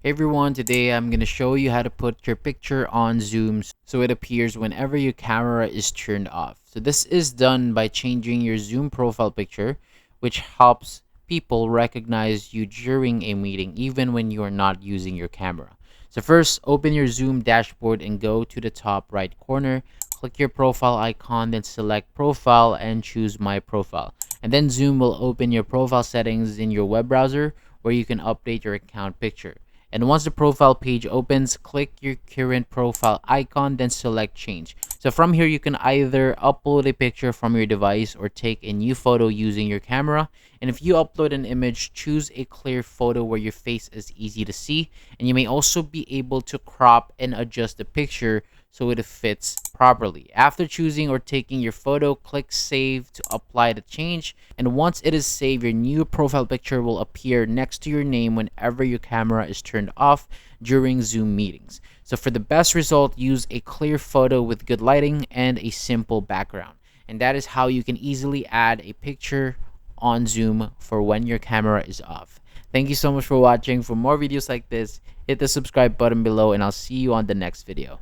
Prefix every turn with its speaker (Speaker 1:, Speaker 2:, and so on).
Speaker 1: Hey everyone, today I'm going to show you how to put your picture on Zoom so it appears whenever your camera is turned off. So this is done by changing your Zoom profile picture, which helps people recognize you during a meeting even when you are not using your camera. So first, open your Zoom dashboard and go to the top right corner. Click your profile icon, then select profile and choose my profile. And then Zoom will open your profile settings in your web browser where you can update your account picture. And once the profile page opens, click your current profile icon, then select change. So from here, you can either upload a picture from your device or take a new photo using your camera. And if you upload an image, choose a clear photo where your face is easy to see. And you may also be able to crop and adjust the picture so it fits properly. After choosing or taking your photo, click save to apply the change. And once it is saved, your new profile picture will appear next to your name whenever your camera is turned off during Zoom meetings. So for the best result, use a clear photo with good lighting and a simple background. And that is how you can easily add a picture on Zoom for when your camera is off. Thank you so much for watching. For more videos like this, hit the subscribe button below and I'll see you on the next video.